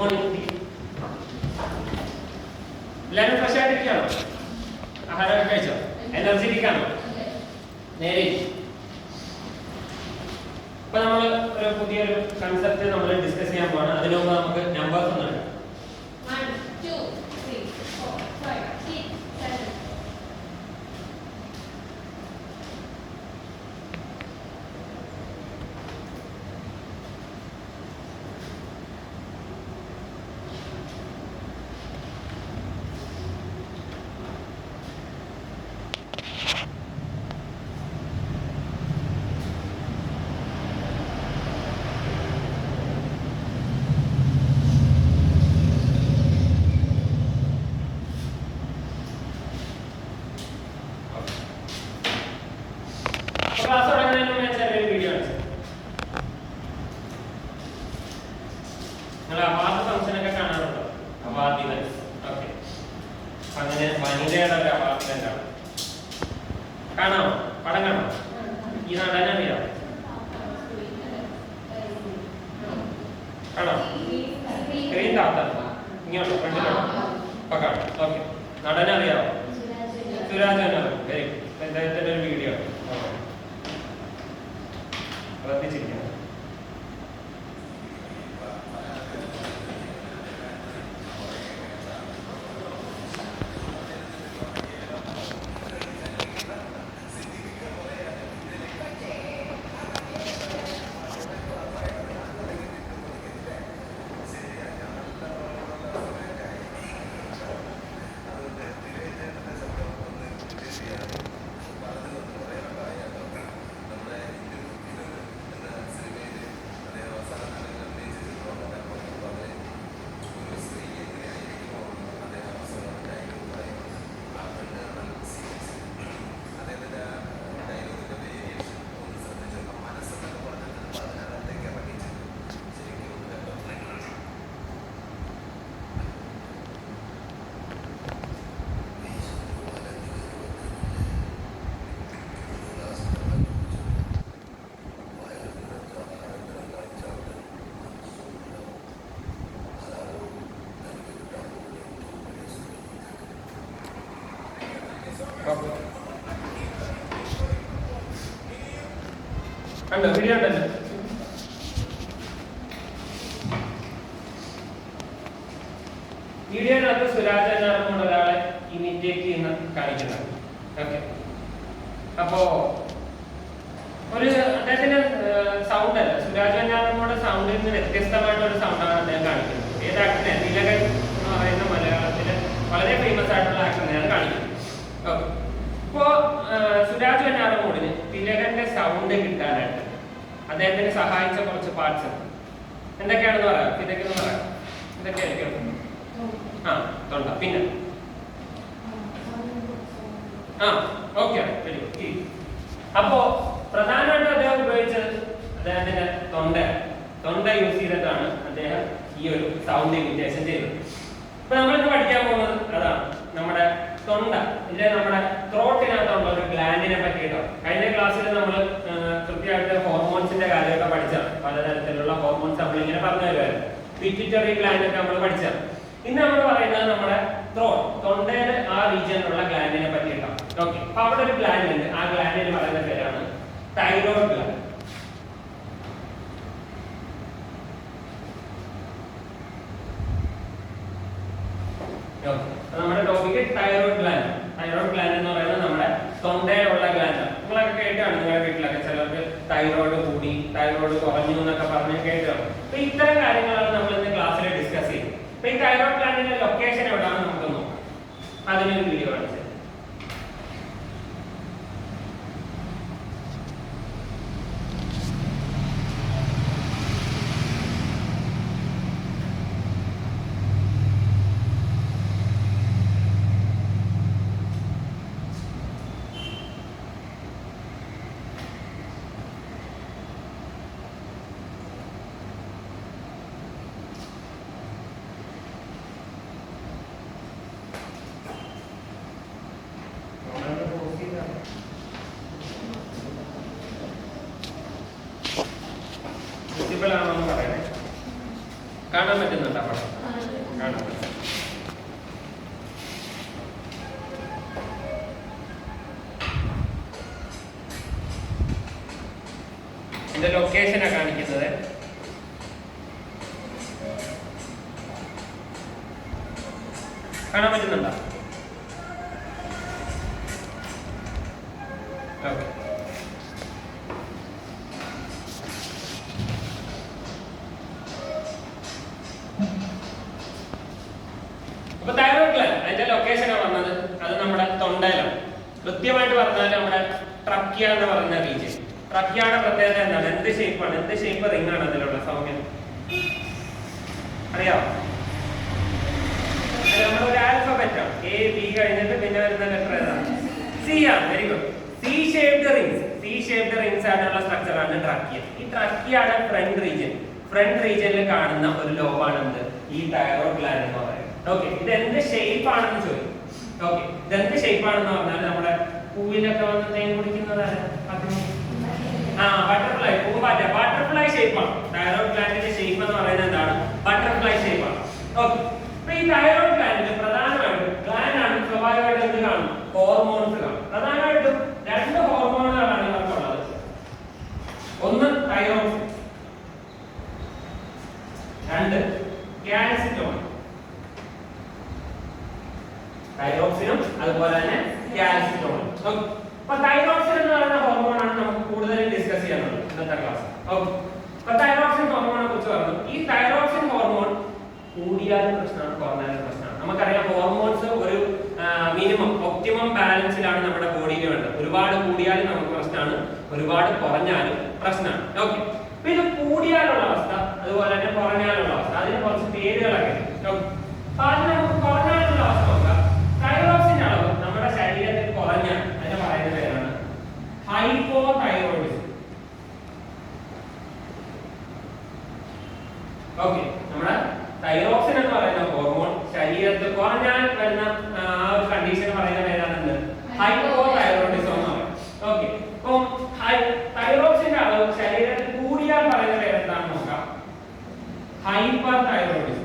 Morning. എല്ലാവരും fresh ആയിട്ടിരിക്കുകയാണോ? ആഹാരമൊക്കെ കഴിച്ചോ? എനർജറ്റിക്കാണോ? നേരെ ഇപ്പൊ നമ്മൾ ഒരു പുതിയൊരു കൺസെപ്റ്റ് നമ്മൾ ഡിസ്കസ് ചെയ്യാൻ പോവാണ്. അതിനു മുമ്പ് നമുക്ക് നമ്പേഴ്സ് ഒന്ന് എടുക്കാം. 1 2 3 4 5 6 7. ക്ലാസ് തുടങ്ങുന്നതിന് മുമ്പ് ഞാൻ ചെറിയൊരു വീഡിയോ കാണിച്ചു. നിങ്ങൾ അവാർഡ് ഫംഗ്ഷൻ ഒക്കെ കാണാറുണ്ടോ? Award events. ഓക്കെ, അങ്ങനെ വനിതയുടെ ഒരു അവാർഡ് എന്താണ് കാണാമോ? പടം കാണാമോ? ഈ നടനെ അറിയാം? കാണാം. സ്ക്രീൻ താത്ത ഇങ്ങോട്ടോ ഫ്രണ്ടിലോട്ടോ അപ്പൊ കാണാം. ഓക്കെ, നടനെ അറിയാമോ? സുരാജ് വെഞ്ഞാറമൂട്. Very good. അദ്ദേഹത്തിന്റെ ഒരു വീഡിയോ ശ്രദ്ധിച്ചിരിക്കണം. കണ്ടോ? വീഡിയോ ഉണ്ടല്ലോ. വീഡിയോയിനകത്ത് സുരാജ് വെഞ്ഞാറമൂട് ഒരാളെ ഇമിറ്റേറ്റ് ചെയ്യുന്ന കാണിക്കുന്നത്. ഓക്കെ, അപ്പോ ഒരു അദ്ദേഹത്തിന്റെ സൗണ്ട് അല്ല, സുരാജ് വെഞ്ഞാറമൂട് സൗണ്ടിൽ നിന്ന് വ്യത്യസ്തമായിട്ടുള്ള ഒരു സൗണ്ടാണ് അദ്ദേഹം കാണിക്കുന്നത്. ഏത് ആക്ടറിനെ? തിലകൻ എന്ന് പറയുന്ന മലയാളത്തിലെ വളരെ ഫേമസ് ആയിട്ടുള്ള ആക്ടറിനെയാണ് കാണിക്കുന്നത്. ഓക്കെ, ഇപ്പോ സുരാജ് വെഞ്ഞാറമൂടിന് തിലകന്റെ സൗണ്ട് കിട്ടാനായിട്ട് അദ്ദേഹത്തിന് സഹായിച്ച കുറച്ച് പാർട്സ് എന്തൊക്കെയാണെന്ന് പറയാം. ഇതൊക്കെയെന്ന് പറയാം. എന്തൊക്കെയായിരിക്കും? ആ, തൊണ്ട. പിന്നെ ഓക്കെ, വെരി ഗുഡ്. അപ്പോ പ്രധാനമായിട്ടും അദ്ദേഹം ഉപയോഗിച്ചത് അദ്ദേഹത്തിന്റെ തൊണ്ട യൂസ് ചെയ്തിട്ടാണ് അദ്ദേഹം ഈ ഒരു സൗണ്ട് ഇമിറ്റേഷൻ ചെയ്തത്. ഇപ്പൊ നമ്മളിന്ന് പഠിക്കാൻ പോകുന്നത് അതാണ്, നമ്മുടെ തൊണ്ട, ഇതിലെ നമ്മുടെ ത്രോട്ടിനകത്തുള്ള ഒരു ഗ്ലാൻഡിനെ പറ്റിയിട്ടോ. കഴിഞ്ഞ ക്ലാസ്സിൽ നമ്മൾ കൃത്യമായിട്ട് ഹോർമോൺസിന്റെ കാര്യമൊക്കെ പഠിച്ചാണ്. പലതരത്തിലുള്ള ഹോർമോൺസ് നമ്മളിങ്ങനെ പറഞ്ഞു തരുമായിരുന്നു. പിറ്റ്യൂട്ടറി ഗ്ലാൻഡ് ഒക്കെ നമ്മൾ പഠിച്ചാണ്. ഇന്ന് നമ്മൾ പറയുന്നത് നമ്മുടെ തൊണ്ടയുടെ ആ റീജിയനിലുള്ള ഗ്ലാൻഡിനെ പറ്റിയിട്ടാണ്. ഓക്കെ, അപ്പൊ അവിടെ ഒരു ഗ്ലാൻഡ് ഉണ്ട്. ആ ഗ്ലാൻഡിന് പറയുന്ന പേരാണ് തൈറോയ്ഡ് ഗ്ലാൻഡ്. നമ്മുടെ topic thyroid gland. Thyroid gland എന്ന് പറയുന്നത് നമ്മുടെ തൊണ്ടയിലുള്ള ഗ്ലാൻഡ്. നിങ്ങളൊക്കെ കേട്ടാണ് നിങ്ങളുടെ വീട്ടിലൊക്കെ ചിലർക്ക് തൈറോയ്ഡ് കൂടി, തൈറോയ്ഡ് കുറഞ്ഞു എന്നൊക്കെ പറഞ്ഞ് കേട്ടാണ്. അപ്പൊ ഇത്തരം കാര്യങ്ങളാണ് നമ്മൾ ഇന്ന് ക്ലാസ്സിൽ ഡിസ്കസ് ചെയ്യുന്നത്. അപ്പൊ ഈ തൈറോയ്ഡ് ഗ്ലാൻഡിന്റെ ലൊക്കേഷൻ എവിടെയാണെന്ന് നമുക്ക് നോക്കാം. അതിനൊരു വീഡിയോ കാണിച്ചത്. കാണാൻ പറ്റുന്നുണ്ടോ പടം? ഇതിന്റെ ലൊക്കേഷനാണ് കാണിക്കുന്നത്. കാണാൻ പറ്റുന്നുണ്ടോ? ഓക്കെ. അപ്പൊ തൈറോയ്ഡ് ഗ്ലാൻഡ് അതിന്റെ ലൊക്കേഷനാണ് പറഞ്ഞത്. അത് നമ്മുടെ തൊണ്ടയിലാണ്. കൃത്യമായിട്ട് പറഞ്ഞാൽ നമ്മുടെ ട്രക്കിയ എന്ന് പറയുന്ന റീജിയൻ. ട്രക്കിയയുടെ പ്രത്യേകത എന്താണ്? എന്ത് ഷേപ്പാണ്? എന്ത് ഷേപ്പ് റിംഗ് ആണ് അതിലുള്ള സൗമ്യം അറിയാമോ? നമ്മുടെ ഒരു ആൽഫബറ്റ് ആണ്. എ ബി കഴിഞ്ഞിട്ട് പിന്നെ വരുന്ന ലെറ്റർ ഏതാണ്? സി ആണ്. Very good. C shaped rings ആയിട്ടുള്ള സ്ട്രക്ചർ ആണ് ട്രക്കിയ. ഈ ട്രക്കിയയുടെ ഫ്രണ്ട് റീജിയനിൽ കാണുന്ന ഒരു ലോബാണ് എന്ത്? ഈ തൈറോയ്ഡ് ഗ്ലാൻഡ് എന്ന് പറയുന്നത്. ഓക്കെ, ഇത് എന്ത് ഷേപ്പ് ആണെന്ന് ചോദിക്കും. ഓക്കെ, ഇതെന്ത് ഷേപ്പ് ആണെന്ന് പറഞ്ഞാൽ നമ്മുടെ പൂവിലൊക്കെ വന്ന് തേൻ കുടിക്കുന്നതാണ്. ബട്ടർഫ്ലൈ, പൂമ്പാറ്റ, ബട്ടർഫ്ലൈ ഷേപ്പാണ്. തൈറോയ്ഡ് ഗ്ലാൻഡിന്റെ ഷേപ്പ് എന്ന് പറയുന്നത് എന്താണ്? ബട്ടർഫ്ലൈ ഷേപ്പാണ്. ഓക്കെ, അപ്പൊ ഈ തൈറോയ്ഡ് ഗ്ലാൻഡിൽ പ്രധാനമായിട്ടും ഗ്ലാൻഡ് ആണ് സ്വാഭാവികമായിട്ട് എന്ത് കാണും? ഹോർമോൺസ് കാണും. പ്രധാനമായിട്ടും രണ്ട് ഹോർമോണുകളാണ് ഇവർക്കുള്ളത്. ഒന്ന് തൈറോക്സിൻ, രണ്ട് കാൽസിറ്റോൺ. തൈറോക്സിനും അതുപോലെ തന്നെ കാൽസിറ്റോണും. അപ്പൊ തൈറോക്സിൻ എന്ന് പറയുന്ന ഹോർമോണാണ് നമുക്ക് കൂടുതൽ ഡിസ്കസ് ചെയ്യാനുള്ളത് ഇന്നത്തെ ക്ലാസ്. ഓക്കെ, അപ്പൊ തൈറോക്സിൻ ഹോർമോണിനെ കുറിച്ച് പറഞ്ഞു. ഈ തൈറോക്സിൻ ഹോർമോൺ കൂടിയാലും പ്രശ്നമാണ്, കുറഞ്ഞാലും പ്രശ്നമാണ്. നമുക്കറിയാം ഹോർമോൺസ് ഒരു മിനിമം ഒപ്റ്റിമം ബാലൻസിലാണ് നമ്മുടെ ബോഡിയിൽ വേണ്ടത്. ഒരുപാട് കൂടിയാലും നമുക്ക് പ്രശ്നമാണ്, ഒരുപാട് കുറഞ്ഞാലും പ്രശ്നമാണ്. ഓക്കെ, അപ്പൊ ഇത് കൂടിയാലുള്ള അവസ്ഥ അതുപോലെ തന്നെ കുറഞ്ഞാലുള്ള അവസ്ഥ, അതിന് കുറച്ച് പേരുകളൊക്കെ ഉണ്ട്. അപ്പൊ ആദ്യം നമുക്ക് കുറഞ്ഞാലുള്ള അവസ്ഥ നോക്കാം. തൈറോക്സിന്റെ അളവ് നമ്മുടെ ശരീരത്തിൽ കുറഞ്ഞാൽ അതിന് പറയുന്ന പേരാണ് ഹൈപ്പോതൈറോയിഡിസം. ഓക്കെ, നമ്മുടെ തൈറോക്സിൻ എന്ന് പറയുന്ന ഹോർമോൺ ശരീരത്തിൽ കുറഞ്ഞാൽ വരുന്ന ആ ഒരു കണ്ടീഷൻ പറയുന്ന പേരാണ് ഹൈപ്പോതൈറോയിഡിസം എന്ന് പറയുന്നത്. ഓക്കെ, അപ്പം തൈറോക്സിന്റെ അളവ് ശരീരത്തിൽ കൂടിയാൽ പറയുന്ന പേരെന്താണെന്ന് നോക്കാം. Hyper thyroidism.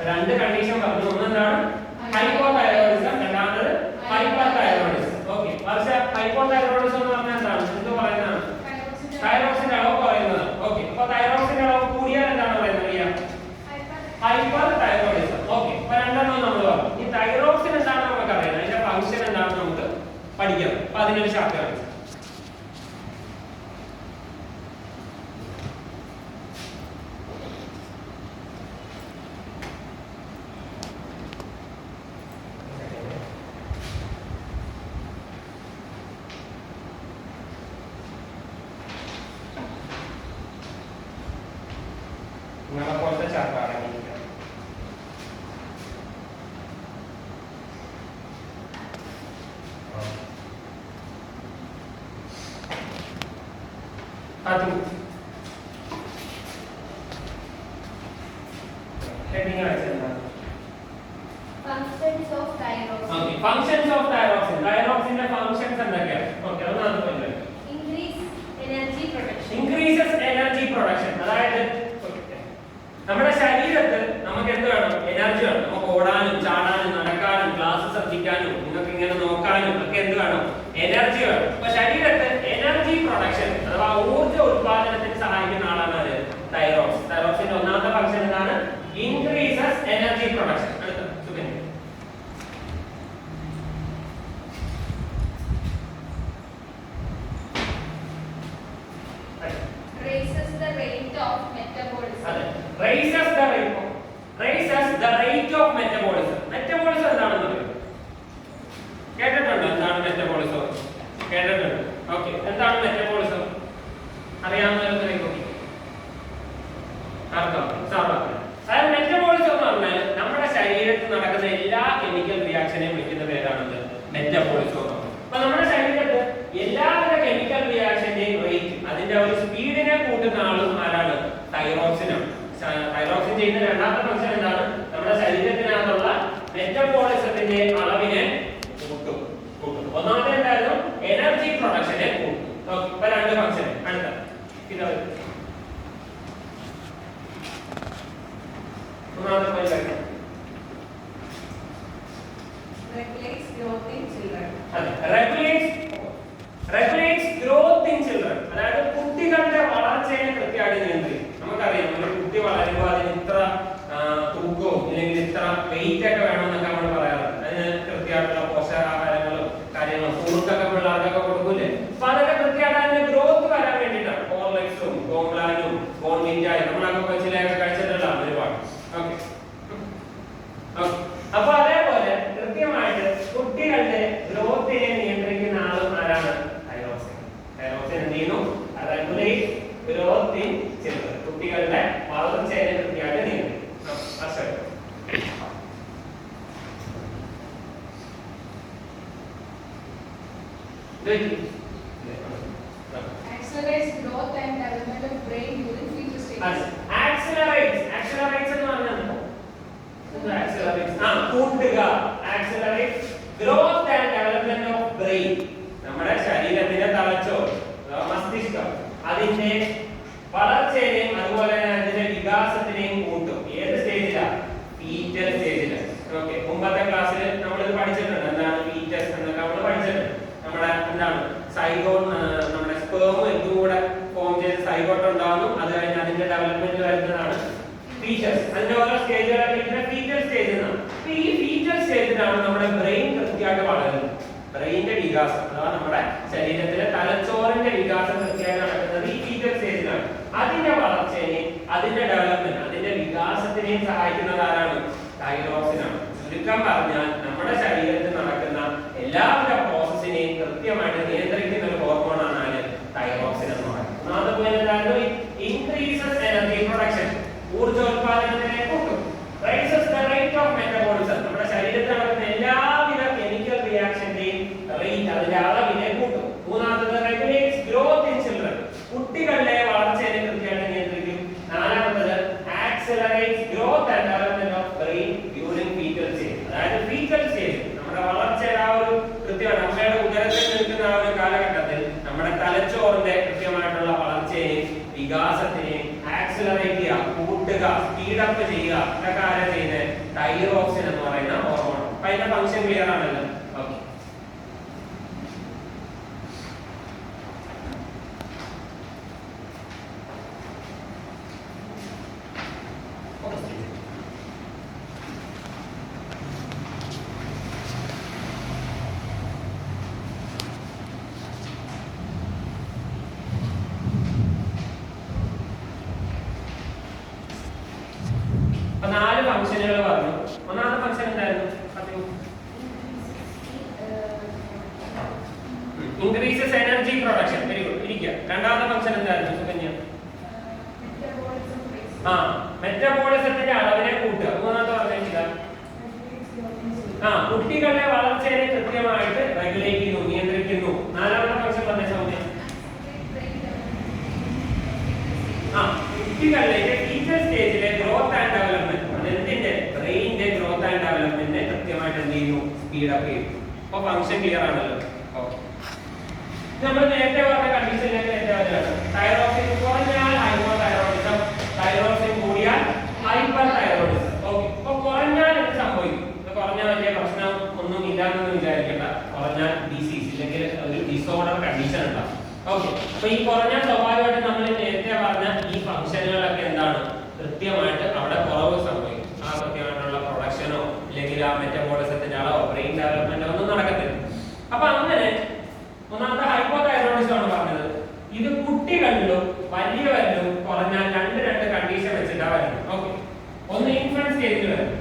രണ്ട് കണ്ടീഷൻ പറഞ്ഞു. ഒന്നെന്താണ്? ഹൈപ്പോതൈറോയിഡിസം, രണ്ടാമത് ഹൈപ്പർ തൈറോയിഡിസം. ഓക്കെ, പക്ഷേ ഹൈപ്പോതൈറോയിഡിസം എന്ന് പറഞ്ഞാൽ എന്താണ്? എന്ത് പറയുന്നതാണ്? തൈറോക്സിന്റെ അളവ് കുറയുന്നത്. ഓക്കെ, അപ്പൊ തൈറോക്സിന്റെ അളവ് കൂടിയാൽ എന്താണ് പറയുന്നത്? Hyper thyroidism. ഓക്കെ, അപ്പൊ രണ്ടെണ്ണം നമ്മൾ പറഞ്ഞു. ഈ തൈറോക്സിൻ എന്താണെന്ന് നമുക്ക് അറിയാം, അതിന്റെ ഫംഗ്ഷൻ എന്താണെന്ന് നമുക്ക് പഠിക്കാം. അപ്പൊ അതിനൊരു ചാപ്റ്റർ ആണ്. പോലത്തെ ചാപ്റ്റർ ആണെങ്കിൽ functions of thyroxine. Thyroxine functions എന്തൊക്കെയാണ്? ഓക്കേ, ഒന്നാമത്തെ പോയിന്റ്. Increases energy production. അതായത് നമ്മുടെ ശരീരത്തിൽ നമുക്ക് എന്ത് വേണം? എനർജി വേണം. നമുക്ക് ഓടാനും ചാടാനും നടക്കാനും ക്ലാസ് ശ്രദ്ധിക്കാനും നിങ്ങൾക്ക് ഇങ്ങനെ നോക്കാനും ഒക്കെ എന്ത് വേണം? എനർജി വേണം. അപ്പൊ ശരീരത്തിൽ എനർജി പ്രൊഡക്ഷൻ അഥവാ ഊർജ്ജ ഉത്പാദനത്തിന് സഹായിക്കുന്ന ആളാണ് അത് തൈറോക്സിൻ. തൈറോക്സിന്റെ ഒന്നാമത്തെ ഫംഗ്ഷൻ എന്താണ്? Increases energy production. അടുത്ത സുഖം. Raises the rate of metabolism. Raises the rate of metabolism. Metabolism എന്താണെന്ന് അറിയോ? കേട്ടിട്ടുണ്ടോ? എന്താണ് മെറ്റബോളിസം? കേട്ടിട്ടുണ്ട്. ഓക്കേ, എന്താണ് മെറ്റബോളിസം? അറിയാവുന്നവർക്ക് നോക്കി. ആർക്കാം? സാധാരണ. അതായത് മെറ്റബോളിസം എന്ന് പറഞ്ഞാൽ നമ്മുടെ ശരീരത്തിൽ നടക്കുന്ന എല്ലാ കെമിക്കൽ റിയാക്ഷനെയും വിളിക്കുന്ന പേരാണ് മെറ്റബോളിസം എന്ന് പറയുന്നത്. അപ്പൊ നമ്മുടെ ശരീരത്തിൽ എല്ലാവിധ കെമിക്കൽ റിയാക്ഷന്റെയും റേറ്റ് അതിന്റെ ഒരു സ്പീഡിനെ കൂട്ടുന്ന ആളും ആരാണ്? തൈറോക്സിനാണ്. തൈറോക്സിൻ ചെയ്യുന്ന രണ്ടാമത്തെ ഫംഗ്ഷൻ എന്താണ്? നമ്മുടെ ശരീരത്തിനകത്തുള്ള മെറ്റബോളിസത്തിന്റെ അളവിനെ കൂട്ടും. ഒന്നാമത്തെ എന്തായിരുന്നു? എനർജി പ്രൊഡക്ഷനെ കൂട്ടും. ഇപ്പൊ രണ്ട് ഫംഗ്ഷൻ. അടുത്ത കുറുക്കൊക്കെ പിള്ളേർക്കൊക്കെ കൊടുക്കൂലേ. അപ്പൊ അതൊക്കെ കൃത്യമായിട്ട് അതിന്റെ ഗ്രോത്ത് വരാൻ വേണ്ടിയിട്ടാണ്. ഹോർലിക്സും കോംപ്ലാനും കോൺവിറ്റായും നമ്മളൊക്കെ കൊച്ചിലെയൊക്കെ കഴിച്ചിട്ടുള്ളതാണ് ഒരുപാട്. ഓക്കെ. അപ്പൊ അതേപോലെ കൃത്യമായിട്ട് കുട്ടികളുടെ ഗ്രോത്തിനെ നിയന്ത്രിക്കുന്ന ആളും ആരാണ്? തൈറോക്സിൻ. തൈറോക്സിൻ എന്ത് ചെയ്യുന്നു? Regulate growth in children. കുട്ടികളുടെ വളർച്ചയെ കൃത്യമായിട്ട് നിയന്ത്രിക്കും. Accelerates growth and development of brain during fetal stage. Accelerates എന്ന് പറഞ്ഞാൽ കൂട്ടുക. Accelerates growth and development of brain. നമ്മുടെ ശരീരത്തിന്റെ തലച്ചോർ, മസ്തിഷ്കം, അതിന്റെ വളർച്ചയെയും അതുപോലെ തന്നെ അതിന്റെ വികാസത്തിനെയും കൂട്ടും. ഏത് സ്റ്റേജിലാണ്? ഫീറ്റൽ സ്റ്റേജിലാണ്. ഓക്കെ. മുമ്പത്തെ ക്ലാസ്സിൽ നമ്മൾ ഇത് പഠിച്ചിട്ടുണ്ട്. എന്താണ് ഫീറ്റസ് എന്നൊക്കെ നമ്മൾ പഠിച്ചിട്ടുണ്ട്. നമ്മുടെ എന്താണ് സൈഗോട്ട്, നമ്മുടെ സ്പേമും എഗ്ഗും കൂടെ ഫോം ചെയ്ത് സൈഗോട്ട് ഉണ്ടാകുന്നു. അത് കഴിഞ്ഞ് അതിന്റെ ഡെവലപ്മെന്റ് വരുന്നതാണ് ഫീറ്റസ്. അതിന്റെ ഓരോ സ്റ്റേജുകളൊക്കെ ഫീറ്റൽ സ്റ്റേജ് എന്നാണ്. ഈ ഫീറ്റൽ സ്റ്റേജിലാണ് നമ്മുടെ ബ്രെയിൻ കൃത്യമായിട്ട് വളരുന്നത്. ബ്രെയിനിന്റെ വികാസം അഥവാ നമ്മുടെ ശരീരത്തിലെ തലച്ചോറിന്റെ വികാസം കൃത്യമായിട്ട് നടക്കുന്നത് ഈ ഫീറ്റൽ സ്റ്റേജിലാണ്. അതിന്റെ വളർച്ചയെയും അതിന്റെ ഡെവലപ്മെന്റ്, അതിന്റെ വികാസത്തിനെയും സഹായിക്കുന്നത് ആരാണ്? തൈറോക്സിനാണ്. ചുരുക്കം പറഞ്ഞാൽ നമ്മുടെ ശരീരത്തിൽ നടക്കുന്ന എല്ലാവിധ പ്രോസസ്സിനെയും കൃത്യമായിട്ട് നിയന്ത്രിക്കുന്ന ഒരു ഹോർമോണാണ് ആര്? തൈറോക്സിൻ എന്ന് പറയുന്നത്. ഒന്നാമത്തെ പോയിന്റ് എന്താണ്? ഇൻക്രീസസ് എനർജി പ്രൊഡക്ഷൻ, ഊർജ്ജോൽപാദനത്തിനെ കൂട്ടും. Rises the rate of metabolism, നമ്മുടെ ശരീരത്തിൽ നടക്കുന്ന എല്ലാവിധ കെമിക്കൽ റിയാക്ഷന്റെയും റേറ്റ്, അതിന്റെ അളവിനെ കൂട്ടും. മൂന്നാമത്തത് റെഗുലേറ്റ്സ് ഗ്രോത്ത് ഇൻ ചിൽഡ്രൻ, കുട്ടികളുടെ വളർച്ചയെ കൃത്യമായിട്ട് നിയന്ത്രിക്കും. നാലാമത്തത് accelerates growth and development of brain during fetal stage. അതായത് ഫീറ്റൽ സ്റ്റേജ് നമ്മുടെ വളർച്ചയുടെ ആ ഒരു കൃത്യമാണ് അമ്മയുടെ ഉദരത്തിൽ നിൽക്കുന്ന ആ ഒരു കാലഘട്ടത്തിൽ നമ്മുടെ തലച്ചോറിന്റെ കൃത്യമായിട്ടുള്ള വളർച്ചയെയും വികാസത്തിനെയും ആക്സിലറേറ്റ് ചെയ്യുക, കൂട്ടുക, സ്പീഡപ്പ് ചെയ്യുക, ഇതൊക്കെ ആരാ ചെയ്യുന്നത്? തൈറോക്സിൻ എന്ന് പറയുന്ന ഹോർമോൺ. അപ്പൊ അതിന്റെ ഫംഗ്ഷൻ ക്ലിയർ ആണല്ലോ. ഓക്കെ. നാല് ഫംഗ്ഷനുകൾ പറഞ്ഞു. ഒന്നാമത്തെ ഫംഗ്ഷൻ എന്തായിരുന്നു? Increases energy production. Very good. ഇരിക്കുക. രണ്ടാമത്തെ ഫംഗ്ഷൻ എന്തായിരുന്നു സുകന്യ? മെറ്റബോളിസത്തിന്റെ അളവിനെ കൂട്ടുക. മൂന്നാമത്തെ പറഞ്ഞിട്ടില്ല. കുട്ടികളുടെ വളർച്ചയെ കൃത്യമായിട്ട് റെഗുലേറ്റ് ചെയ്യുന്നു, നിയന്ത്രിക്കുന്നു. നാലാമത്തെ ഫംഗ്ഷൻ പറഞ്ഞ സൗമ്യ. കുട്ടികളുടെ ഫീറ്റൽ സ്റ്റേജിലെ ഗ്രോത്ത് ആൻഡ് ഡെവലപ്മെന്റ്, അതെന്തിന്റെ? ബ്രെയിനിന്റെ ഗ്രോത്ത് ആൻഡ് ഡെവലപ്മെന്റിനെ കൃത്യമായിട്ട് എന്ത് ചെയ്യുന്നു? സ്പീഡപ്പ് ചെയ്യും. അപ്പൊ ഫംഗ്ഷൻ ക്ലിയർ ആണല്ലോ. ഓക്കെ. നമ്മൾ നേരത്തെ പറഞ്ഞ കണ്ടീഷനിലേക്ക് നേരത്തെ വരികയാണ്. തൈറോക്സിൻ കുറഞ്ഞാൽ ഹൈപ്പോതൈറോയിഡിസം, തൈറോക്സിൻ കൂടിയാൽ ഹൈപ്പർ തൈറോയിഡിസം. ഓക്കെ. അപ്പൊ കുറഞ്ഞാൽ എന്ത് സംഭവിക്കും? കുറഞ്ഞാൽ വലിയ പ്രശ്നം ഒന്നും ഇല്ലാന്ന് വിചാരിക്കേണ്ട. കുറഞ്ഞാൽ ഡിസീസ് ഇല്ലെങ്കിൽ ഒരു ഡിസോർഡർ കണ്ടീഷൻ ഉണ്ടാവും. ഓക്കെ. അപ്പൊ ഈ കുറഞ്ഞ സ്വാഭാവികമായിട്ട് നമ്മൾ നേരത്തെ പറഞ്ഞ ഈ ഫംഗ്ഷനുകളൊക്കെ എന്താണ്? കൃത്യമായിട്ട് അവിടെ കുറവ് സംഭവിക്കും. ആ കൃത്യമായിട്ടുള്ള പ്രൊഡക്ഷനോ അല്ലെങ്കിൽ ആ മെറ്റബോളിസത്തിന്റെ അളവോ ബ്രെയിൻ ഡെവലപ്മെന്റോ ഒന്നും നടക്കത്തില്ല. അപ്പൊ അങ്ങനെ ഒന്നാമത്തെ ഹൈപ്പോതൈറോയിഡിസം ആണ് പറഞ്ഞത്. ഇത് കുട്ടികളിലും വലിയവരിലും കുറഞ്ഞാൽ രണ്ട് കണ്ടീഷൻ വെച്ചിട്ടാണ് വരുന്നത്. ഓക്കെ. ഒന്ന് ഇൻഫന്റ് സ്റ്റേജിൽ വരും.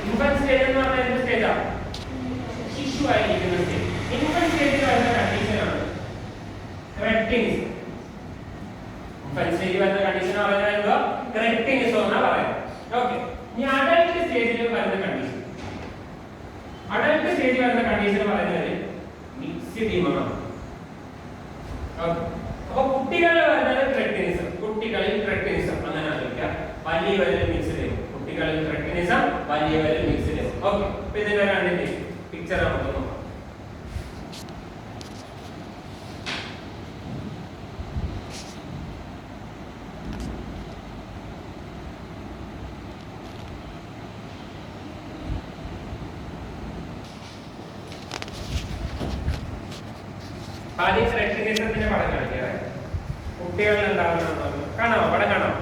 ഇൻഫന്റ് സ്റ്റേജ് എന്ന് പറഞ്ഞാൽ എന്ത് സ്റ്റേജാണ്? ശിശു ആയിരിക്കുന്ന സ്റ്റേജ്. ഇൻഫന്റ് സ്റ്റേജിൽ വരുന്ന കണ്ടീഷനാണ് ക്രെറ്റിനിസം. ഇൻഫന്റ് സ്റ്റേജിൽ വരുന്ന കണ്ടീഷൻ പറയുന്നത് ക്രെറ്റിനിസം എന്നാ പറയുന്നത്. ഓക്കെ. ഇനി അഡൽട്ട് സ്റ്റേജിൽ വരുന്ന കണ്ടീഷൻ, അഡൽട്ട് സ്റ്റേജിൽ വരുന്ന കണ്ടീഷൻ പറയുന്നത് മിക്സിഡിമമാണ്. ഓക്കെ. അപ്പൊ കുട്ടികളിൽ വരുന്നത് ക്രെറ്റിനിസം, കുട്ടികളിൽ ക്രെറ്റിനിസം അങ്ങനെ ആയിരിക്കാം. വലിയവരിൽ മിക്സിഡിമം, കുട്ടികളിൽ ക്രെറ്റിനിസം, വലിയവരിൽ മിക്സിഡിമം. ഓക്കെ. അപ്പൊ ഇതിന്റെ രണ്ടിന്റെ പിക്ചർ നമുക്ക് നോക്കാം. ആദ്യം ക്രെറ്റിനിസത്തിന്റെ പടം കാണിക്കാതെ കുട്ടികളിൽ ഉണ്ടാകുന്ന കാണാമോ? പടം കാണാമോ?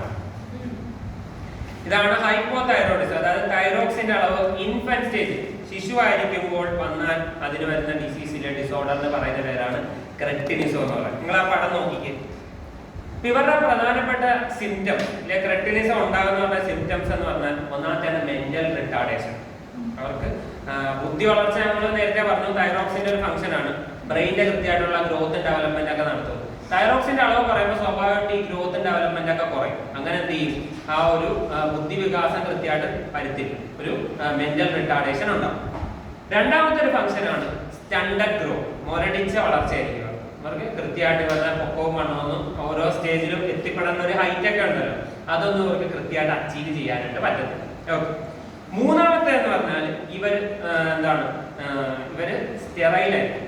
ഇതാണ് ഹൈപ്പോതൈറോയിഡിസം. അതായത് തൈറോക്സിന്റെ അളവ് ഇൻഫന്റ് സ്റ്റേജ് ശിശു ആയിരിക്കുമ്പോൾ വന്നാൽ അതിന് വരുന്ന ഡിസീസിലെ ഡിസോർഡർ എന്ന് പറയുന്ന പേരാണ് ക്രെറ്റിനിസം എന്ന് പറയുന്നത്. നിങ്ങൾ ആ പടം നോക്കിക്കേ. ഇവരുടെ പ്രധാനപ്പെട്ട സിംറ്റംസ് അല്ലെ ക്രെറ്റിനിസം ഉണ്ടാകുന്ന സിംറ്റംസ് എന്ന് പറഞ്ഞാൽ ഒന്നാമത്തെയാണ് മെന്റൽ റിട്ടാർഡേഷൻ. അവർക്ക് ബുദ്ധി വളർച്ച നമ്മൾ നേരത്തെ പറഞ്ഞു തൈറോക്സിന്റെ ഒരു ഫംഗ്ഷൻ ആണ്. ബ്രെയിനിന്റെ കൃത്യമായിട്ടുള്ള ഗ്രോത്ത് ഡെവലപ്മെന്റ് ഒക്കെ നടത്തും. തൈറോക്സിന്റെ അളവ് പറയുമ്പോൾ സ്വാഭാവികമായിട്ട് ഈ ഗ്രോത്ത് ഡെവലപ്മെന്റ് ഒക്കെ കുറയും. അങ്ങനെ എന്ത് ചെയ്യും? ആ ഒരു ബുദ്ധി വികാസം കൃത്യമായിട്ട് വരുത്തില്ല, ഒരു മെന്റൽ റിട്ടാർഡേഷൻ ഉണ്ടാവും. രണ്ടാമത്തെ ഒരു ഫംഗ്ഷൻ ആണ് സ്റ്റണ്ടഡ് ഗ്രോ, മുരടിച്ച വളർച്ചയായിരിക്കും. അവർക്ക് കൃത്യമായിട്ട് ഇവരുടെ പൊക്കവും വണ്ണമൊന്നും ഓരോ സ്റ്റേജിലും എത്തിപ്പെടുന്ന ഒരു ഹൈറ്റ് ഒക്കെ ഉണ്ടല്ലോ, അതൊന്നും ഇവർക്ക് കൃത്യമായിട്ട് അച്ചീവ് ചെയ്യാനായിട്ട് പറ്റത്തില്ല. ഓക്കെ. മൂന്നാമത്തെ എന്ന് പറഞ്ഞാൽ ഇവര് സ്റ്റെറൈലായിരിക്കും.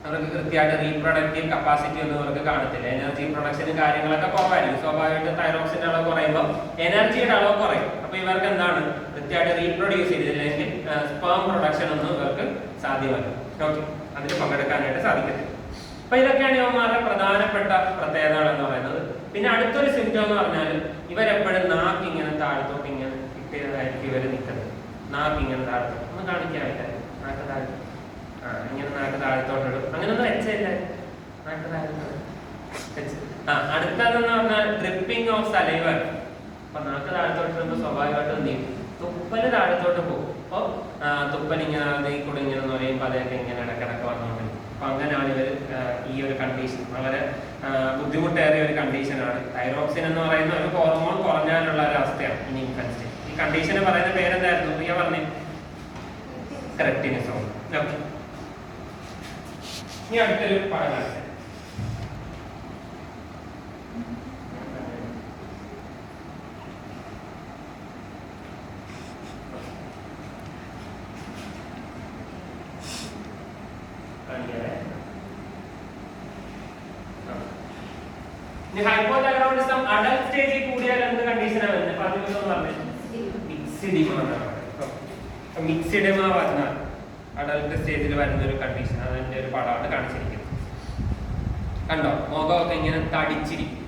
അവർക്ക് കൃത്യമായിട്ട് റീപ്രൊഡക്റ്റീവ് കപ്പാസിറ്റി ഒന്നും അവർക്ക് കാണത്തില്ല. എനർജി പ്രൊഡക്ഷനും കാര്യങ്ങളൊക്കെ കുറവായിരിക്കും. സ്വാഭാവികമായിട്ട് തൈറോക്സിന്റെ അളവ് കുറയുമ്പോൾ എനർജിയുടെ അളവ് കുറയും. അപ്പൊ ഇവർക്ക് കൃത്യമായിട്ട് റീപ്രൊഡ്യൂസ് ചെയ്തില്ലെങ്കിൽ സ്പേം പ്രൊഡക്ഷൻ ഒന്നും ഇവർക്ക് സാധ്യമല്ല. ഓക്കെ, അതിന് പങ്കെടുക്കാനായിട്ട് സാധിക്കത്തില്ല. അപ്പൊ ഇതൊക്കെയാണ് ഇവന്മാരുടെ പ്രധാനപ്പെട്ട പ്രത്യേകതകൾ എന്ന് പറയുന്നത്. പിന്നെ അടുത്തൊരു സിംറ്റം എന്ന് പറഞ്ഞാൽ ഇവരെപ്പോഴും നാക്ക് ഇങ്ങനെ താഴത്തോട്ട് ഇങ്ങനെ ഇട്ടതായിരിക്കും ഇവർ നിൽക്കുന്നത്. നാക്ക് ഇങ്ങനെ താഴത്തോട്ട് ഒന്ന് കാണിക്കാനായിട്ട് നാക്ക് താഴത്തോട്ട് ഇങ്ങനെ നാക്ക് താഴത്തോട്ടിടും. അങ്ങനെയൊന്നും വെച്ചില്ല, നാക്ക് താഴത്തോട്ട് വെച്ച്. അടുത്തതെന്ന് പറഞ്ഞാൽ ഡ്രിപ്പിംഗ് ഓഫ് സലൈവർ. അപ്പൊ നാക്ക് താഴത്തോട്ടിടുമ്പോൾ സ്വാഭാവികമായിട്ടും എന്ത് ചെയ്യും? തുപ്പല് താഴത്തോട്ട് പോകും. അപ്പൊ തുപ്പൽ ഇങ്ങനെ കൂടെ ഇങ്ങനെ എന്ന് പറയുമ്പോൾ അതൊക്കെ ഇങ്ങനെ ഇടക്കിടക്ക് വന്നുകൊണ്ടിരിക്കും. അപ്പൊ അങ്ങനെയാണ് ഇവർ ഈ ഒരു കണ്ടീഷൻ, വളരെ ബുദ്ധിമുട്ടേറിയ ഒരു കണ്ടീഷനാണ്. തൈറോക്സിൻ എന്ന് പറയുന്ന ഒരു ഹോർമോൺ കുറഞ്ഞാലുള്ള ഒരു അവസ്ഥയാണ് ഇനി ഇൻഫൻസിൽ. ഈ കണ്ടീഷന് പറയുന്ന പേരെന്തായിരുന്നു? പ്രിയ പറഞ്ഞേ. ക്രെറ്റിനിസം. ഓക്കെ, ഇനി അടുത്തൊരു പഠനം. ഹൈപ്പോതൈറോയിഡിസം അഡൽട്ട് സ്റ്റേജിൽ കൂടിയാൽ എന്ത് കണ്ടീഷനാണ് വരുന്നത്? മിക്സിഡിമ പറഞ്ഞ അഡൽട്ട് സ്റ്റേജിൽ വരുന്ന ഒരു കണ്ടീഷൻ. അതിന്റെ ഒരു പടമാണ് കാണിച്ചിരിക്കുന്നത്. കണ്ടോ? മുഖമൊക്കെ ഇങ്ങനെ തടിച്ചിരിക്കും.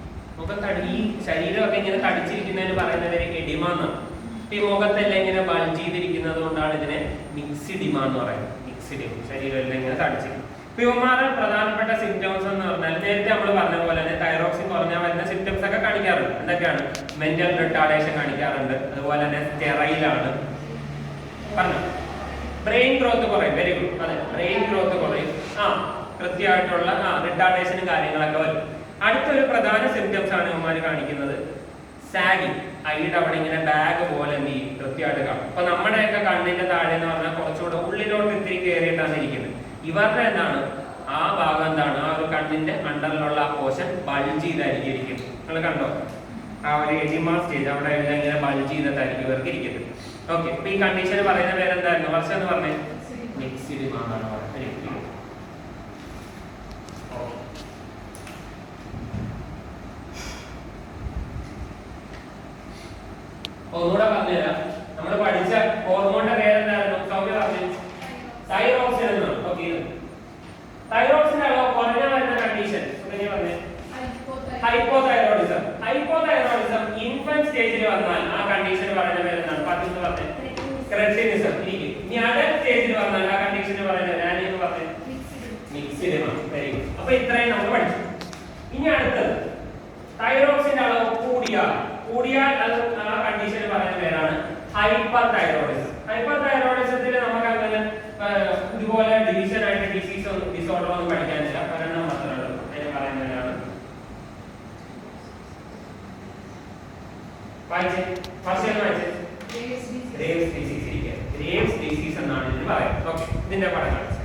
ഈ ശരീരമൊക്കെ ഇങ്ങനെ തടിച്ചിരിക്കുന്നതിന് പറയുന്നത് എഡിമ എന്നാണ്. ഈ മുഖത്തെല്ലാം ഇങ്ങനെ ബൾജ് ചെയ്തിരിക്കുന്നത് കൊണ്ടാണ് ഇതിനെ മിക്സിഡിമ എന്ന് പറയുന്നത്. മിക്സിഡിമ, ശരീരമെല്ലാം ഇങ്ങനെ തടിച്ചിരിക്കും. ഇവന്മാരുടെ പ്രധാനപ്പെട്ട സിംറ്റംസ് എന്ന് പറഞ്ഞാൽ നേരത്തെ നമ്മൾ പറഞ്ഞ പോലെ തന്നെ തൈറോക്സിൻ കുറഞ്ഞാൽ വരുന്ന സിംറ്റംസ് ഒക്കെ കാണിക്കാറുണ്ട്. എന്തൊക്കെയാണ്? മെന്റൽ റിട്ടാർഡേഷൻ കാണിക്കാറുണ്ട്. അതുപോലെ തന്നെ സ്റ്റെറൈലാണ് പറഞ്ഞു. ബ്രെയിൻ ഗ്രോത്ത് കുറയും. Very good. അതെ, ബ്രെയിൻ ഗ്രോത്ത് കുറയും. കൃത്യമായിട്ടുള്ള റിട്ടാർഡേഷനും കാര്യങ്ങളൊക്കെ വരും. അടുത്തൊരു പ്രധാന സിംറ്റംസ് ആണ് ഇവന്മാർ കാണിക്കുന്നത് സാഗിങ്. ഐയുടെ അവിടെ ഇങ്ങനെ ബാഗ് പോലെ എന്ത് ചെയ്യും? കൃത്യമായിട്ട് കാണും. അപ്പൊ നമ്മുടെയൊക്കെ കണ്ണിന്റെ താഴെ എന്ന് പറഞ്ഞാൽ കുറച്ചുകൂടെ ഉള്ളിലോട്ട് ഇത്തിരി കയറിയിട്ടാണ് ഇരിക്കുന്നത്. ഇവരുടെ ആ ഭാഗം ആ ഒരു കണ്ണിന്റെ അണ്ടറിലുള്ള പോർഷൻ ബൾജ് ചെയ്തായിരിക്കും ഇരിക്കുന്നത്. നിങ്ങൾ കണ്ടോ? ആ ഒരു എഡിമ സ്റ്റേജ് അവിടെ എല്ലാം ഇങ്ങനെ ബൾജ് ചെയ്തിട്ടായിരിക്കും ഇവർക്ക് ഇരിക്കുന്നത്. ഓക്കെ, അപ്പൊ ഈ കണ്ടീഷന് പറയുന്ന പേരെന്തായിരുന്നു? വർഷം എന്ന് പറഞ്ഞേ മിക്സിഡിമ എന്നാണ് പറയുന്നത്. ഒന്നുകൂടെ പറഞ്ഞുതരാം. നമ്മൾ പഠിച്ച ഹോർമോണിന്റെ പേരെന്തായിരുന്നു? സൗമ്യ പറഞ്ഞു. തൈറോക്സിൻ എന്നാണ്. ഓക്കെ, തൈറോക്സിന്റെ അളവ് കുറഞ്ഞ വരുന്ന കണ്ടീഷൻ ഹൈപ്പോതൈറോയിഡിസം. ഹൈപ്പോതൈറോയിഡിസം ഇൻഫന്റ് സ്റ്റേജിൽ വന്നാൽ ആ കണ്ടീഷൻ പറയുന്ന പേരെന്താണ്? പതിന്ന് പറഞ്ഞത് ക്രെറ്റിനിസം. ഇനി അഡൽട്ട് സ്റ്റേജിൽ വന്നാൽ ആ കണ്ടീഷൻ പറയുന്നത് ഞാനിന്ന് പറഞ്ഞത് മിക്സിഡിമ. Very good. അപ്പൊ ഇത്രയും നമ്മൾ പഠിച്ചു. ഇനി അടുത്തത് തൈറോക്സിന്റെ അളവ് കൂടിയാൽ അത് ആ കണ്ടീഷൻ പറയുന്ന പേരാണ് ഹൈപ്പർ തൈറോയിഡിസം. ഹൈപ്പർ തൈറോയിഡിസത്തിൽ നമുക്ക് അങ്ങനെ ഇതുപോലെ ഡിവിഷൻ ആയിട്ട് ഡിസോർഡർ ഒന്നും പഠിക്കാനില്ല. ഒരെണ്ണം മാത്രമേ ഉള്ളൂ. അതിന് പറയുന്നതിനാണ് ഗ്രേവ്സ് ഡിസീസ് എന്നാണ് ഇതിന് പറയുന്നത്. ഓക്കെ, ഇതിന്റെ പടം കാണിച്ചത്.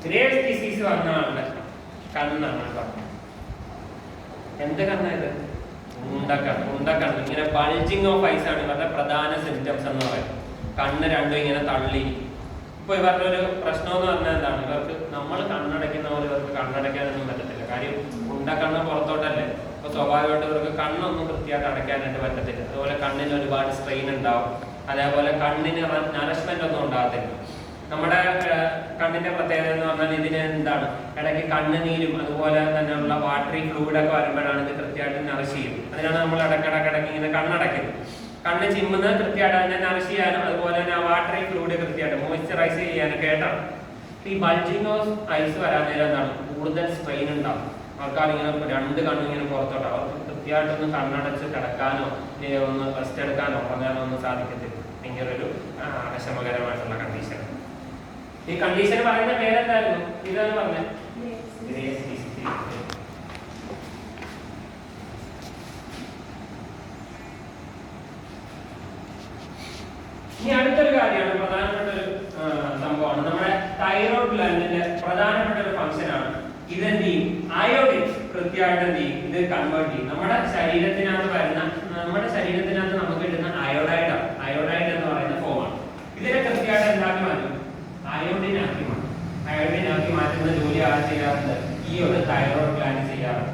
ഗ്രേവ്സ് ഡിസീസ് വന്ന ആളുടെ കണ്ണാണ് പറഞ്ഞത്. എന്ത് കണ്ണാ ഇത്? ഉണ്ടക്കണ്ണ്. ഇങ്ങനെ ബൾജിങ് ഓഫ് ഐസ് ആണ് ഇവരുടെ പ്രധാന സിംറ്റംസ് എന്ന് പറയുന്നത്. കണ്ണ് രണ്ടും ഇങ്ങനെ തള്ളിയിരിക്കും. ഇപ്പൊ ഇവരുടെ ഒരു പ്രശ്നം എന്ന് പറഞ്ഞാൽ എന്താണ്, ഇവർക്ക് നമ്മൾ കണ്ണടയ്ക്കുന്ന പോലെ ഇവർക്ക് കണ്ണടയ്ക്കാനൊന്നും പറ്റത്തില്ല. കാര്യം കണ്ണ് പുറത്തോട്ടല്ലേ, അപ്പൊ സ്വാഭാവികമായിട്ട് ഇവർക്ക് കണ്ണൊന്നും കൃത്യമായിട്ട് അടയ്ക്കാനായിട്ട് പറ്റത്തില്ല. അതുപോലെ കണ്ണിന് ഒരുപാട് സ്ട്രെയിൻ ഉണ്ടാവും. അതേപോലെ കണ്ണിന് നറിഷ്മെന്റ് ഒന്നും ഉണ്ടാകത്തില്ല. നമ്മുടെ കണ്ണിന്റെ പ്രത്യേകത എന്ന് പറഞ്ഞാൽ ഇതിന് എന്താണ്, ഇടയ്ക്ക് കണ്ണുനീരും അതുപോലെ തന്നെയുള്ള വാട്ടറി ഫ്ലൂയിഡൊക്കെ വരുമ്പോഴാണ് ഇത് കൃത്യമായിട്ട് നറിഷ് ചെയ്യുന്നത്. അതിനാണ് നമ്മൾ ഇടയ്ക്കിടയ്ക്ക് ഇങ്ങനെ കണ്ണടയ്ക്കുന്നത്. കണ്ണ് ചിമ്മുന്നത് കൃത്യമായിട്ട് അതിനെ നറിഷ് ചെയ്യാനും അതുപോലെ തന്നെ ആ വാട്ടറി ഫ്ലൂയിഡ് കൃത്യമായിട്ട് മോയ്സ്ചറൈസ് ചെയ്യാനൊക്കെ ആയിട്ടാണ്. ഈ ബൾജിങ് ഓഫ് ഐസ് വരാൻ നേരം എന്താണ്, കൂടുതൽ സ്ട്രെയിൻ ഉണ്ടാവും. ആൾക്കാരിങ്ങനെ രണ്ട് കണ്ണിങ്ങനെ പുറത്തോട്ട്, അവർക്ക് കൃത്യമായിട്ടൊന്ന് കണ്ണടച്ച് കിടക്കാനോ ഒന്ന് റെസ്റ്റ് എടുക്കാനോ ഉറങ്ങാനോ ഒന്നും സാധിക്കത്തില്ല. ഭയങ്കര ഒരു വിഷമകരമായിട്ടുള്ള കണ്ടീഷൻ. ഈ കണ്ടീഷൻ പറയുന്ന പേരെന്തായിരുന്നു, ഇതാണ് പറഞ്ഞത്? ഇനി അടുത്തൊരു കാര്യമാണ്, പ്രധാനപ്പെട്ട ഒരു സംഭവമാണ്. നമ്മുടെ തൈറോയ്ഡ് ഗ്ലാൻഡിന്റെ പ്രധാനപ്പെട്ട ഒരു ഫംഗ്ഷനാണ്. ഇതെന്ത് ചെയ്യും, അയോഡിൻ കൃത്യമായിട്ട് എന്ത് ചെയ്യും, ഇത് കൺവേർട്ട് ചെയ്യും. നമ്മുടെ ശരീരത്തിനകത്ത് നമുക്ക് കിട്ടുന്ന അയോഡൈഡ് എന്ന് പറയുന്ന ഫോമാണ്. ഇതിനെ കൃത്യമായിട്ട് എന്താക്കി മാറ്റും, അയോഡിനാക്കി മാറ്റും. അയോഡിനാക്കി മാറ്റുന്ന ജോലി ആര് ചെയ്യാറുണ്ട്, ഈ ഒരു തൈറോയ്ഡ് ഗ്ലാൻഡ് ചെയ്യാറുണ്ട്.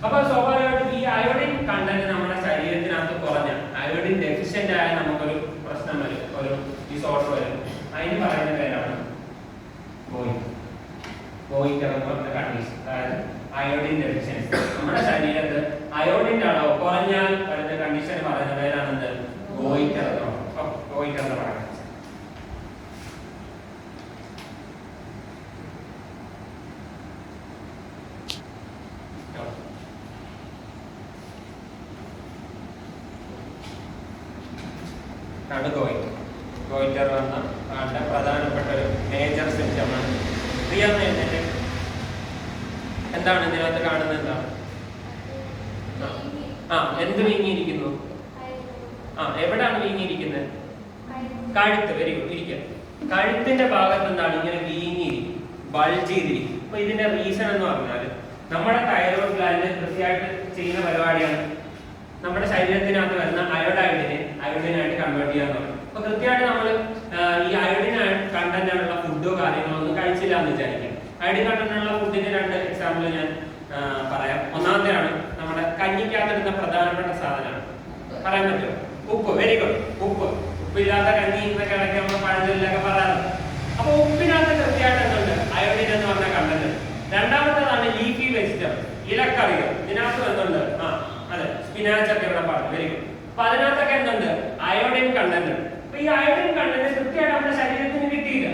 അപ്പൊ സ്വാഭാവികമായിട്ടും ഈ അയോഡിൻ കണ്ടന്റ് നമ്മുടെ ശരീരത്തിനകത്ത് കുറഞ്ഞ, അയോഡിൻ ഡെഫിഷ്യന്റ് ആയ നമുക്കൊരു പ്രശ്നം വരും, ഒരു ഡിസോർഡർ വരും. അതിന് പറയുന്ന പേരാണ് ഗോയിറ്റർ എന്ന് പറഞ്ഞ കണ്ടീഷൻ. അതായത് അയോഡിൻ ഡെഫിഷ്യൻസി. നമ്മുടെ ശരീരത്ത് അയോഡിന്റെ അളവ് കുറഞ്ഞാൽ വരുന്ന കണ്ടീഷൻ പറയുന്ന പേരാണെന്ത്, ഗോയിറ്റർ എന്ന് പറയുന്നത്. ഗോയിറ്റർ എന്ന ആളുടെ പ്രധാനപ്പെട്ട ഒരു മേജർ സിംറ്റമാണ്. എന്താണ് ഇതിനകത്ത് കാണുന്നത്, എന്താണ് എന്ത് വീങ്ങിയിരിക്കുന്നു, എവിടാണ് വീങ്ങിയിരിക്കുന്നത്, കഴുത്ത്. വെരി ഗുഡ്, ഇരിക്കുക. കഴുത്തിന്റെ ഭാഗത്ത് എന്താണ് ഇങ്ങനെ വീങ്ങിയിരിക്കും, ബൾജ് ചെയ്തിരിക്കും. അപ്പൊ ഇതിന്റെ റീസൺ എന്ന് പറഞ്ഞാൽ നമ്മുടെ തൈറോയ്ഡ് ഗ്ലാൻഡ് കൃത്യമായിട്ട് ചെയ്യുന്ന പരിപാടിയാണ് നമ്മുടെ ശരീരത്തിനകത്ത് വരുന്ന അയോഡിനായിട്ട് കൺവേർട്ട് ചെയ്യാന്ന് പറയും. അപ്പൊ കൃത്യമായിട്ട് നമ്മൾ ഈ അയോഡിൻ കണ്ടന്റുള്ള ഫുഡോ കാര്യങ്ങളോ ഒന്നും കഴിച്ചില്ല എന്ന് വിചാരിക്കാം. അയോഡിൻ കണ്ടന്റുള്ള ഫുഡിന്റെ രണ്ട് എക്സാമ്പിൾ ഞാൻ പറയാം. ഒന്നാമത്തെയാണ് നമ്മുടെ കഞ്ഞിക്കകത്തിടുന്ന പ്രധാനപ്പെട്ട സാധനമാണ്, പറയാൻ പറ്റുമോ, ഉപ്പ്. വെരി ഗുഡ്, ഉപ്പില്ലാത്ത കഞ്ഞി എന്നൊക്കെ ഇടയ്ക്ക് നമ്മൾ പഴഞ്ചൊല്ലൊക്കെ പറയാറുണ്ട്. അപ്പൊ ഉപ്പിനകത്ത് കൃത്യമായിട്ട് എന്തുണ്ട്, അയോഡിൻ എന്ന് പറഞ്ഞ കണ്ടന്റ്. രണ്ടാമത്തേതാണ് ലീഫി വെജിറ്റബിൾ, ഇലക്കറികൾ. ഇതിനകത്ത് എന്തുണ്ട്, അതെ, സ്പിനാച്ച് ഒക്കെ ഇവിടെ പറഞ്ഞു. Very good. അപ്പൊ അതിനകത്തൊക്കെ എന്തുണ്ട്, അയോഡിൻ കണ്ടന്റ്. അപ്പൊ ഈ അയോഡിൻ കണ്ടന്റ് കൃത്യമായിട്ട് നമ്മുടെ ശരീരത്തിന് കിട്ടിയില്ല.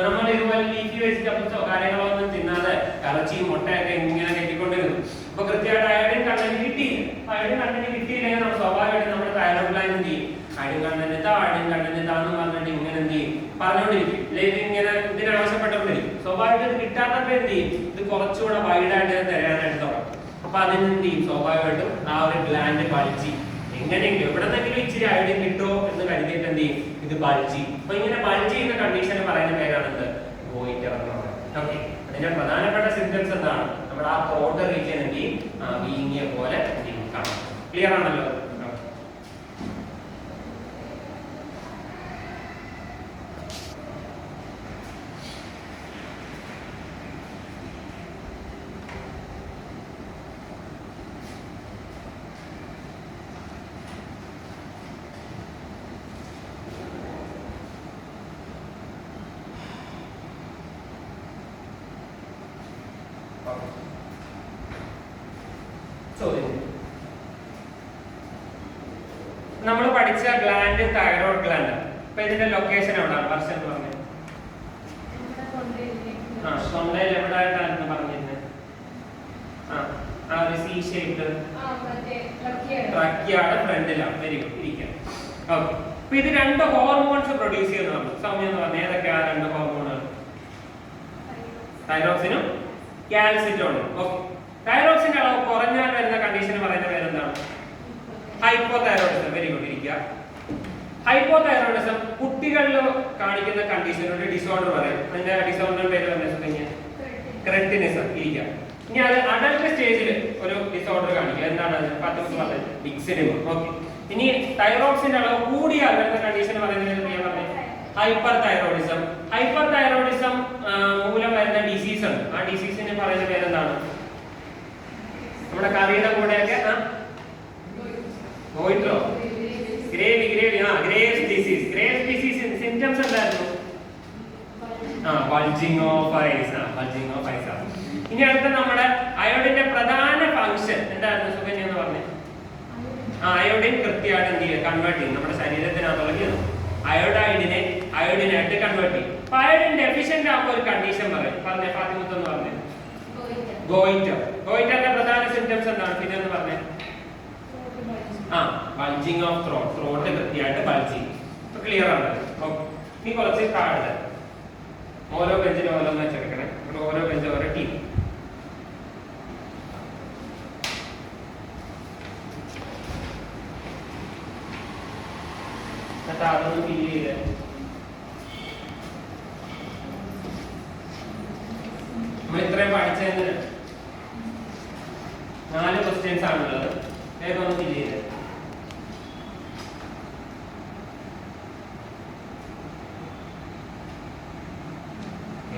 നമ്മൾ ഇതുപോലെ ലീഫി വെജിറ്റബിൾസോ കാര്യങ്ങളോ ഒന്നും തിന്നാതെ ഇറച്ചിയും മുട്ടയൊക്കെ ഇങ്ങനെ കെട്ടിക്കൊണ്ടിരുന്നു. അപ്പൊ കൃത്യമായിട്ട് അയോഡിൻ കണ്ടന്റ് കിട്ടിയില്ല. അയോഡിൻ കണ്ടന്റ് കിട്ടിയില്ലെങ്കിൽ നമ്മൾ സ്വാഭാവികമായിട്ട് നമ്മുടെ തൈറോയ്ഡ് ഗ്ലാൻഡ് എന്ത് ചെയ്യും, അയോഡിൻ കണ്ടന്റ് താന്ന് പറഞ്ഞിട്ട് ഇങ്ങനെ എന്ത് ചെയ്യും, പറഞ്ഞുകൊണ്ടിരിക്കും. അല്ലെങ്കിൽ ഇങ്ങനെ ഇതിനാവശ്യപ്പെട്ടുകൊണ്ടിരിക്കും. സ്വാഭാവികമായിട്ട് കിട്ടാത്തപ്പോ എന്ത് ചെയ്യും, ഇത് കുറച്ചുകൂടെ വൈഡായിട്ട് തരാനായിട്ട് തുടങ്ങും. അപ്പൊ അതിനെന്ത് ചെയ്യും, സ്വാഭാവികമായിട്ടും ആ ഒരു ഗ്ലാൻഡ് ബൾജ്. എങ്ങനെയെങ്കിലും എവിടെന്നെങ്കിലും ഇച്ചിരി അയോഡിൻ കിട്ടുമോ എന്ന് കരുതിയിട്ട് എന്ത് ചെയ്യും, ഇത് ബൾജ്. അപ്പൊ ഇങ്ങനെ ബൾജ് ചെയ്യുന്ന കണ്ടീഷന് പറയുന്ന പേരാണെന്ത്, ഗോയിറ്റർ എന്ന് പറയുന്നത്. ഓക്കെ, അതിന്റെ പ്രധാനപ്പെട്ട സിംപ്റ്റംസ് എന്താണ്, നമ്മുടെ ആ ത്രോട്ട് റീജിയൻ എന്ത് ചെയ്യും, വീങ്ങിയ പോലെ കാണാം. ക്ലിയർ ആണല്ലോ? നമ്മൾ പഠിച്ച ഗ്ലാൻഡ് തൈറോയ്ഡ് ഗ്ലാൻഡ്. അപ്പൊ ഇതിന്റെ ലൊക്കേഷൻ എവിടെയാണ്, വർഷം എന്ന് പറഞ്ഞത്? തൊണ്ടയിൽ എവിടെ ആയിട്ടായിരുന്നു പറഞ്ഞിരുന്നത്? സി ഷേപ്പ് ട്രക്കിയാണ്, ഫ്രണ്ടിലാണ്. വെരി ഗുഡ്, ഇരിക്കാം. ഓക്കെ, അപ്പൊ ഇത് രണ്ട് ഹോർമോൺസ് പ്രൊഡ്യൂസ് ചെയ്യുന്നതാണ്. സൗമ്യ എന്ന് പറഞ്ഞാൽ ഏതൊക്കെയാ രണ്ട് ഹോർമോണുകൾ? തൈറോക്സിനും കാൽസിറ്റോണും. ഓക്കെ, തൈറോക്സിന്റെ അളവ് കുറഞ്ഞാൽ വരുന്ന കണ്ടീഷൻ പറയുന്ന പേരെന്താണ്? ഹൈപ്പോതൈറോയിഡിസം. വെരി ഗുഡ്, ഇരിക്കുക. ഹൈപ്പോതൈറോയിഡിസം കുട്ടികളിൽ കാണിക്കുന്ന കണ്ടീഷൻ, ഒരു ഡിസോർഡർ പറയും. അതിന്റെ ഡിസോർഡറിന്റെ പേര് പറഞ്ഞാൽ ക്രെറ്റിനിസം. ഇരിക്കുക. ഇനി അത് അഡൽട്ട് സ്റ്റേജിൽ ഒരു ഡിസോർഡർ കാണിക്കുക. എന്താണ് അത്? 10 പറഞ്ഞത് ഡിക്സിനിമം. ഓക്കെ, ഇനി തൈറോക്സിന്റെ അളവ് കൂടിയാൽ വരുന്ന കണ്ടീഷൻ പറയുന്നത് ഞാൻ പറഞ്ഞത് ഹൈപ്പർ തൈറോയിഡിസം. ഹൈപ്പർ തൈറോയിഡിസം മൂലം വരുന്ന ഡിസീസ് ഉണ്ട്. ആ ഡിസീസിന് പറയുന്ന പേരെന്താണ്? നമ്മുടെ കറിയുടെ കൂടെയൊക്കെ ഗോയിട്രോ, Graves disease. Graves disease symptoms എന്തായിരുന്നു? Bulging of eyes. ഇനി അടുത്ത നമ്മുടെ അയോഡിന്റെ പ്രധാന ഫംഗ്ഷൻ എന്തായിരുന്നു സുകന്യ എന്ന് പറഞ്ഞേ? അയോഡിൻ കൃത്യമായിട്ട് എന്ത് ചെയ്യുക? കൺവേർട്ട് ചെയ്യും. നമ്മുടെ ശരീരത്തിനകത്തുള്ള അയോഡിനായിട്ട് കൺവേർട്ട് ചെയ്യും. അപ്പൊ അയോഡിൻ ഡെഫിഷ്യന്റ് ആകുമ്പോൾ ഒരു കണ്ടീഷൻ പറഞ്ഞേ ഫാത്തിമുത്ത് എന്ന് പറഞ്ഞേ. ഗോയിറ്റർ. ഗോയിറ്ററിന്റെ പ്രധാന സിംറ്റംസ് എന്താണ്? പിന്നെ എന്ന് പറഞ്ഞേ. Bulging of throat. ത്രോട്ട് കൃത്യമായിട്ട് ബൾജിങ്. ക്ലിയർ ആണ്. ഇനി കുറച്ച് കാർഡ് ഓരോ ബെഞ്ചിലും ഓരോന്ന് വെച്ചെടുക്കണേ. ഓരോ ബെഞ്ച് ഓരോ ടീം. അതൊന്ന് ഫീൽ ചെയ്ത് നമ്മൾ ഇത്രയും പഠിച്ചതിന് 4 ക്വസ്റ്റ്യൻസ് ആണുള്ളത്. വേഗം ഒന്ന് ഫിൽ ചെയ്ത്.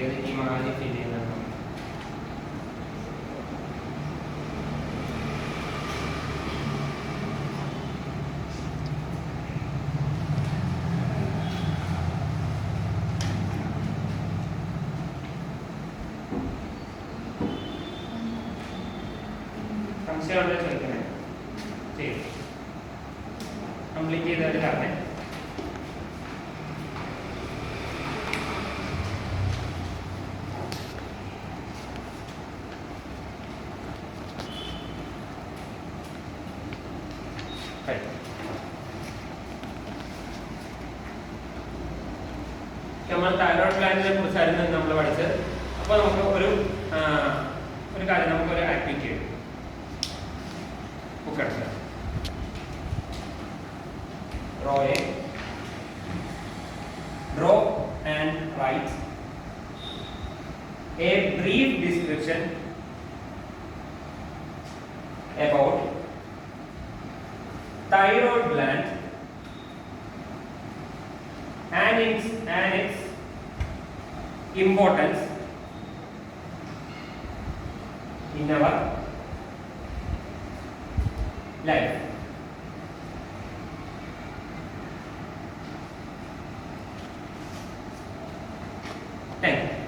ഏത് ടീമാണ് ഫിൽ ചെയ്യുന്നത്? സംശയമുണ്ടോ ചോദിക്കണേ. ചെയ്യും. കംപ്ലീറ്റ് ചെയ്തത് കാരണം നമ്മൾ തൈറോയ്ഡ് ഗ്ലാൻഡിനെ കുറിച്ചായിരുന്നു നമ്മൾ പഠിച്ചത്. അപ്പോൾ നമുക്ക് ഒരു കാര്യം, നമുക്കൊരു ആക്ടിവിറ്റി ഉണ്ട്. ബുക്ക് എടുക്കുക. Draw and write a brief description about thyroid gland and its importance in our life. Thank you.